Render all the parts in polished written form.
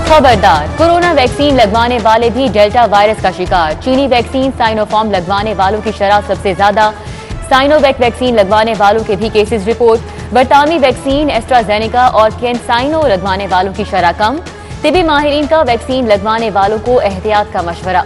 खबरदार, corona vaccine लगवाने वाले भी डेल्टा वायरस का शिकार। चीनी वैक्सीन साइनोफार्म लगवाने वालों की शरह सबसे ज्यादा। साइनोवैक वैक्सीन लगवाने वालों के भी केसेस रिपोर्ट। बरतानवी वैक्सीन एस्ट्राजेनेका और कैंसाइनो लगवाने वालों की शरह कम। तिबी माहिरीन का वैक्सीन लगवाने वालों को एहतियात का मशवरा।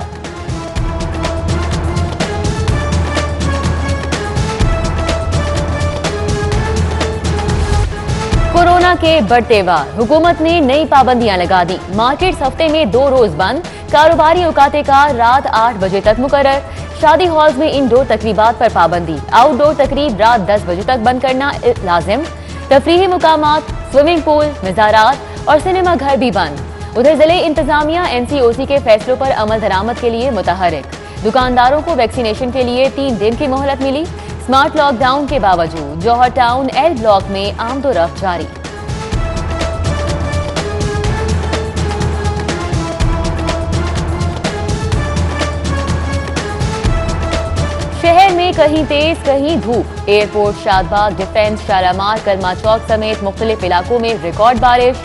कोरोना के बढ़ते वार, हुकूमत ने नई पाबंदियां लगा दी। मार्केट्स हफ्ते में 2 रोज बंद। कारोबारी औकाते का रात 8 बजे तक मुकर्रर। शादी हॉल्स में इंडोर तकरीबात पर पाबंदी। आउटडोर तकरीब रात 10 बजे तक बंद करना लाजिम। तफरीही मुकामात, स्विमिंग पूल, मज़ारात और सिनेमा घर भी बंद। उधर जिले इंतजामिया NCOC के फैसलों पर अमल दरामद के लिए मुतहरिक। दुकानदारों को वैक्सीनेशन के लिए 3 दिन की मोहलत मिली। स्मार्ट लॉकडाउन के बावजूद जौहर टाउन L ब्लॉक में आमदोरफ्त जारी। शहर में कहीं तेज कहीं धूप। एयरपोर्ट, शादबाग, डिफेंस, शालामार, कलमा चौक समेत मुख्तलिफ इलाकों में रिकॉर्ड बारिश।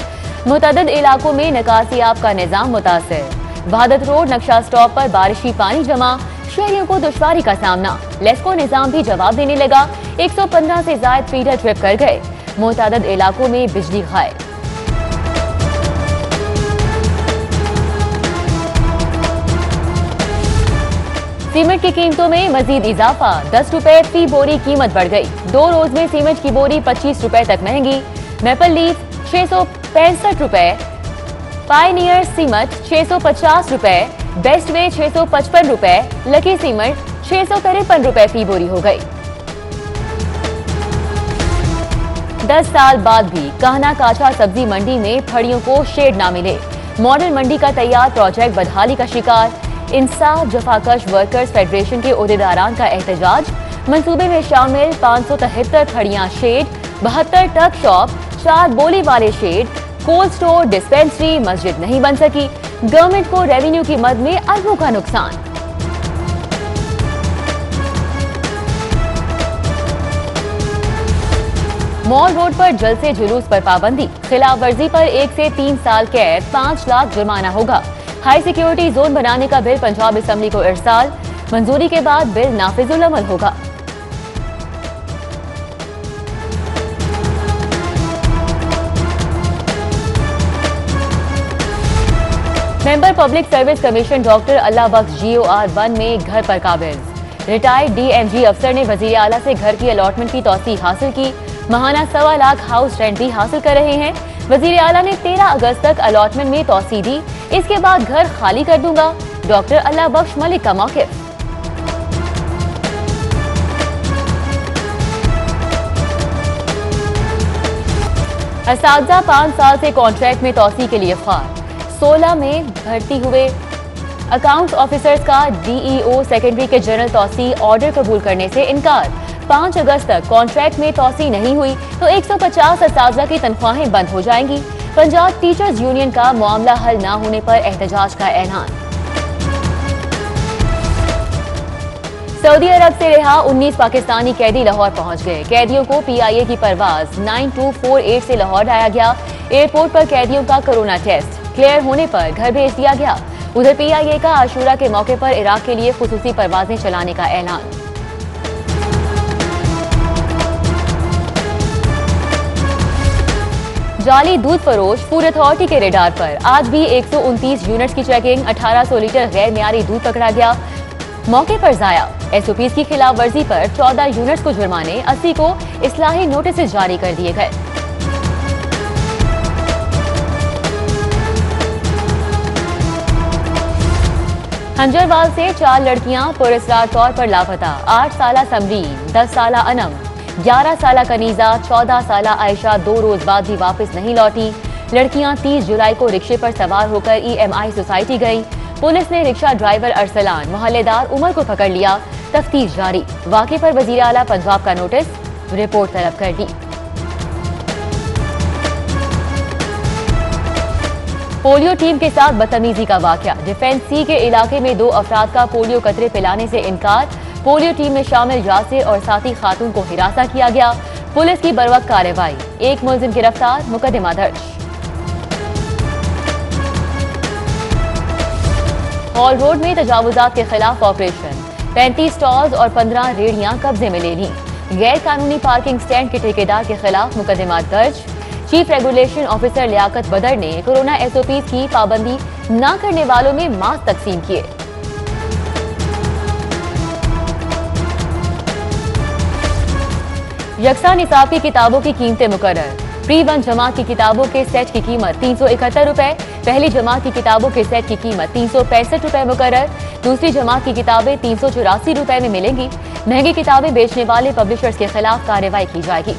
मुतअद्दिद इलाकों में निकासियाब का निजाम मुतासिर। वहादत रोड नक्शा स्टॉप पर बारिशी पानी जमा। शहरियों को दुश्वारी का सामना। लेस्को निजाम भी जवाब देने लगा। 115 से जायद फीडर ट्रिप कर गए। मुतअद्दिद इलाकों में बिजली गायब। सीमेंट की कीमतों में मजीद इजाफा। 10 रुपए फी बोरी कीमत बढ़ गई। 2 रोज में सीमेंट की बोरी 25 रुपए तक महंगी। मैपल लीफ 665 रुपए, पायनियर सीमेंट 650 रुपए, बेस्ट वे 655 रुपए, लकी सीमेंट 653 रुपए फी बोरी हो गई। 10 साल बाद भी कान्हा काछा सब्जी मंडी में फड़ियों को शेड ना मिले। मॉडल मंडी का तैयार प्रोजेक्ट बदहाली का शिकार। इंसाफ जफाकश वर्कर्स फेडरेशन के ओहदेदारान का एहतजाज। मंसूबे में शामिल 573 फड़ियां शेड, 72 टक शॉप, 4 बोली वाले शेड, कोल्ड स्टोर, डिस्पेंसरी, मस्जिद नहीं बन सकी। गवर्नमेंट को रेवेन्यू की मद में अरबों का नुकसान। मॉल रोड पर जलसे जुलूस पर पाबंदी। खिलाफ वर्जी पर 1 से 3 साल कैद, 5 लाख जुर्माना होगा। हाई सिक्योरिटी जोन बनाने का बिल पंजाब असेंबली को इरसाल। मंजूरी के बाद बिल नाफिजुल अमल होगा। Member public service commission doctor Allah Bakhsh GOR 1 में घर पर काबिज। रिटायर्ड DMG अफसर ने वजीर आला से घर की अलॉटमेंट की तौसी हासिल की। महाना 1.25 लाख हाउस रेंट भी हासिल कर रहे हैं। वजीर आला ने 13 अगस्त तक अलॉटमेंट में तौसी दी। इसके बाद घर खाली कर दूंगा। डॉक्टर अल्लाह बख्श मलिक का मौक़िफ़। असातिज़ा 5 साल से कॉन्ट्रैक्ट में तौसी के लिए ख्वार। 16 में भर्ती हुए अकाउंट्स ऑफिसर्स का DEO सेकेंडरी के जनरल तौसी ऑर्डर कबूल करने से इनकार। 5 अगस्त तक कॉन्ट्रैक्ट में तौसी नहीं हुई तो 150 असातिज़ा की तनख्वाहें बंद हो जाएंगी। पंजाब टीचर्स यूनियन का मामला हल न होने पर एहतजाज का ऐलान। सऊदी अरब से रिहा 19 पाकिस्तानी कैदी लाहौर पहुंच गए। कैदियों को PIA की परवाज 9248 से लाहौर लाया गया। एयरपोर्ट पर कैदियों का कोरोना टेस्ट क्लियर होने पर घर भेज दिया गया। उधर PIA का आशूरा के मौके पर इराक के लिए खुसूसी परवाजें चलाने का ऐलान। जाली दूध फरोश फूड अथॉरिटी के रेडार पर। आज भी 129 यूनिट्स की चेकिंग। 1800 लीटर गैर मियारी दूध पकड़ा गया। मौके पर जाया। SOPs की खिलाफ वर्जी पर 14 यूनिट्स को जुर्माने, 80 को इस्लाही नोटिस जारी कर दिए गए। हंजरवाल से 4 लड़कियां पुरस्कार तौर पर लापता। 8 साला समरीन, 10 साला अनम, 11 साला कनीजा, 14 साला आयशा 2 रोज बाद भी वापस नहीं लौटी। लड़कियां 30 जुलाई को रिक्शे पर सवार होकर EMI सोसाइटी गईं। पुलिस ने रिक्शा ड्राइवर अरसलान, मोहल्लेदार उमर को पकड़ लिया। तफ्तीश जारी। वाक़े पर वजीर आला पंजाब का नोटिस, रिपोर्ट तलब कर दी। पोलियो टीम के साथ बदतमीजी का वाकया। डिफेंस C के इलाके में 2 अफराद का पोलियो कतरे पिलाने से इनकार। पोलियो टीम में शामिल यासिर और साथी खातून को हिरासा किया गया। पुलिस की बरवक्त कार्रवाई। 1 मुलजिम गिरफ्तार, मुकदमा दर्ज। हॉल रोड में तजावुजात के खिलाफ ऑपरेशन, 35 स्टॉल्स और 15 रेहड़ियां कब्जे में ले ली। गैर कानूनी पार्किंग स्टैंड के ठेकेदार के खिलाफ मुकदमा दर्ज। चीफ रेगुलेशन ऑफिसर लियाकत बदर ने कोरोना एसओपी की पाबंदी न करने वालों में मास्क तकसीम किए। यकसा निसाब की किताबों की कीमतें मुकर्रर। प्री वन जमात की किताबों के सेट की कीमत 371 रुपए, पहली जमात की किताबों के सेट की कीमत 365 रुपए मुकर्रर। दूसरी जमात की किताबें 384 रुपए में मिलेंगी। महंगी किताबें बेचने वाले पब्लिशर्स के खिलाफ कार्रवाई की जाएगी।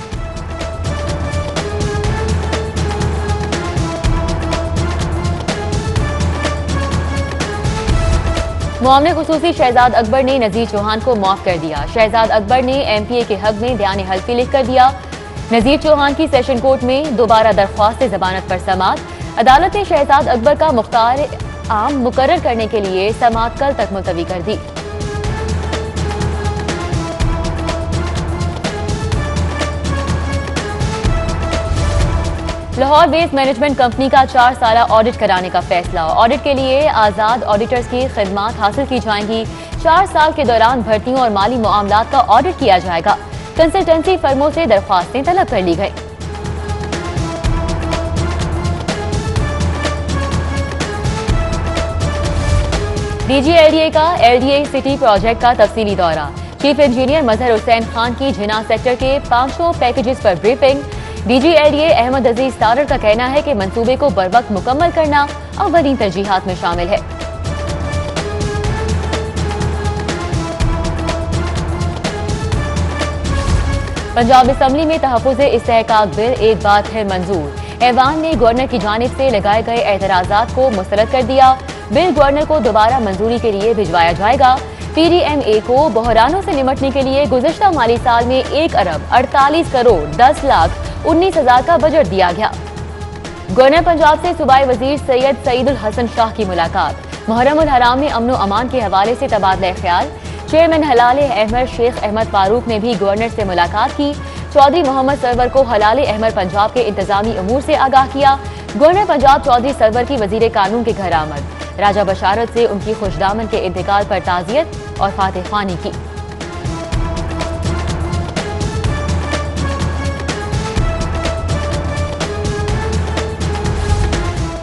मुआमले खुसूसी शहजाद अकबर ने नजीर चौहान को माफ कर दिया। शहजाद अकबर ने एमपीए के हक में बयान हल्फी लिख कर दिया। नजीर चौहान की सेशन कोर्ट में दोबारा दरख्वास्त जमानत पर समाअत। अदालत ने शहजाद अकबर का मुख्तार आम मुकर्रर करने के लिए समाअत कल तक मुलतवी कर दी। लाहौर वेस्ट मैनेजमेंट कंपनी का 4 साला ऑडिट कराने का फैसला। ऑडिट के लिए आजाद ऑडिटर्स की खिदमात हासिल की जाएंगी। 4 साल के दौरान भर्तियों और माली मामलात का ऑडिट किया जाएगा। कंसल्टेंसी फर्मों से दरख्वास्तें तलब कर ली गई। डीजीएलडीए का एलडीए सिटी प्रोजेक्ट का तफसीली दौरा। चीफ इंजीनियर मजहर हुसैन खान की जिना सेक्टर के 500 पैकेजेस पर ब्रीफिंग। डीजीएलडीए अहमद अजीज तारर का कहना है कि मंसूबे को बरवक्त मुकम्मल करना अव्वलीन तरजीहात में शामिल है। पंजाब असम्बली में तहफ़्फ़ुज़ इस्तेहकाक बिल एक बार फिर मंजूर। ऐवान ने गवर्नर की जानिब से लगाए गए एतराज़ात को मुस्तरद कर दिया। बिल गवर्नर को दोबारा मंजूरी के लिए भिजवाया जाएगा। पीडीएमए को बहरानों से निपटने के लिए गुज़श्ता माली साल में 1 अरब 48 करोड़ 10 लाख 19 हजार का बजट दिया गया। गवर्नर पंजाब से सूबाई वजीर सैयद सईदुल हसन शाह की मुलाकात। मुहर्रम उल हराम में अमन व अमान के हवाले से तबादला ख्याल। चेयरमैन हलाल अहमद शेख अहमद फारूक ने भी गवर्नर से मुलाकात की। चौधरी मोहम्मद सरवर को हलाल अहमद पंजाब के इंतजामी अमूर से आगाह किया। गवर्नर पंजाब चौधरी सरवर की वजीर कानून के घर आमद। राजा बशारत से उनकी खुशदामन के इंतकाल पर ताज़ियत और फातिह ख्वानी की।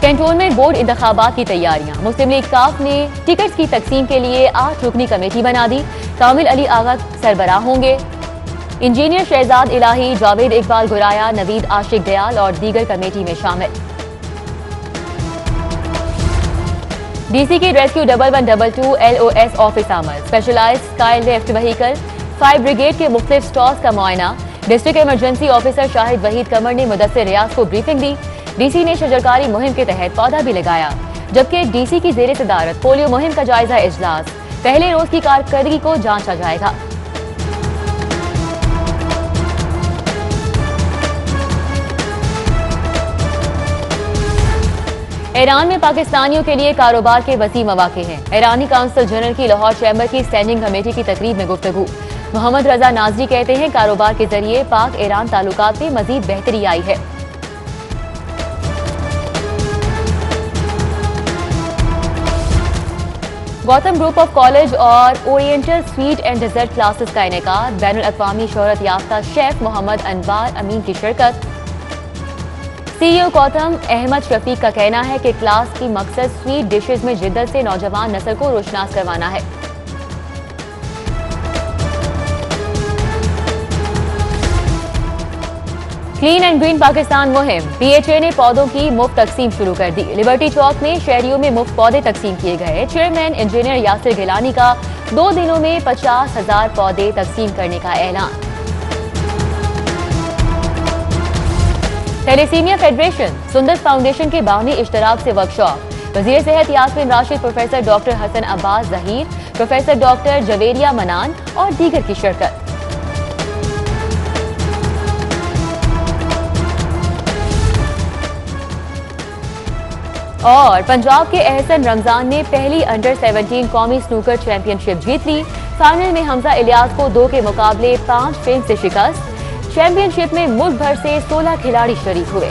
कैंटोनमेंट बोर्ड इंतखाबात की तैयारियां। मुस्लिम लीग काफ ने टिकट्स की तकसीम के लिए 8 रुकनी कमेटी बना दी। कामिल अली आगा सरबराह होंगे। इंजीनियर शहजाद इलाही, जावेद इकबाल गुराया, नवीद आशिक दयाल और दीगर कमेटी में शामिल। डीसी की रेस्क्यू 1122 LOS ऑफिस आमद। Specialized sky lift vehicle, fire brigade के मुख्तलिफ स्टॉल्स का मुआयना। District emergency officer Shahid Waheed Qamar ने मुदस्सिर रियाज को ब्रीफिंग दी। डीसी ने शजरकारी मुहिम के तहत पौधा भी लगाया। जबकि डीसी की जेर सदारत पोलियो मुहिम का जायजा इजलास। पहले रोज की कारकर्दगी को जांचा जाएगा। ईरान में पाकिस्तानियों के लिए कारोबार के वसी मौके हैं। ईरानी काउंसिल जनरल की लाहौर चैम्बर की स्टैंडिंग कमेटी की तकरीब में गुफ्तगू। मोहम्मद रजा नाजरी कहते हैं कारोबार के जरिए पाक ईरान ताल्लुकात में मजीद बेहतरी आई है। गौतम ग्रुप ऑफ कॉलेज और oriental sweet and dessert classes का इनेकाद। बैनुल अक़वामी शोहरत याफ्ता शेफ मोहम्मद अनवार अमीन की शिरकत। सीईओ गौतम अहमद शफीक का कहना है कि क्लास की मकसद स्वीट डिशेज में जिद्दत से नौजवान नस्ल को रोशनास करवाना है। क्लीन एंड ग्रीन पाकिस्तान मुहिम। बीएचए ने पौधों की मुफ्त तकसीम शुरू कर दी। लिबर्टी चौक में शहरियों में मुफ्त पौधे तकसीम किए गए। चेयरमैन इंजीनियर यासिर गिलानी का 2 दिनों में 50,000 पौधे तकसीम करने का ऐलान। थैलेसीमिया फेडरेशन सुंदर फाउंडेशन के बाहमी इश्तराक से वर्कशॉप। वजीर सेहत Yasmin Rashid, professor doctor Hasan Abbas Zaheer, professor doctor Javeria Manan और दीगर की शिरकत। और पंजाब के एहसन रमजान ने पहली अंडर 17 कौमी स्नूकर चैंपियनशिप जीत ली। फाइनल में हमजा इलियास को 2 के मुकाबले 5 फेम से शिकस्त। चैंपियनशिप में मुल्क भर से 16 खिलाड़ी शरीक हुए।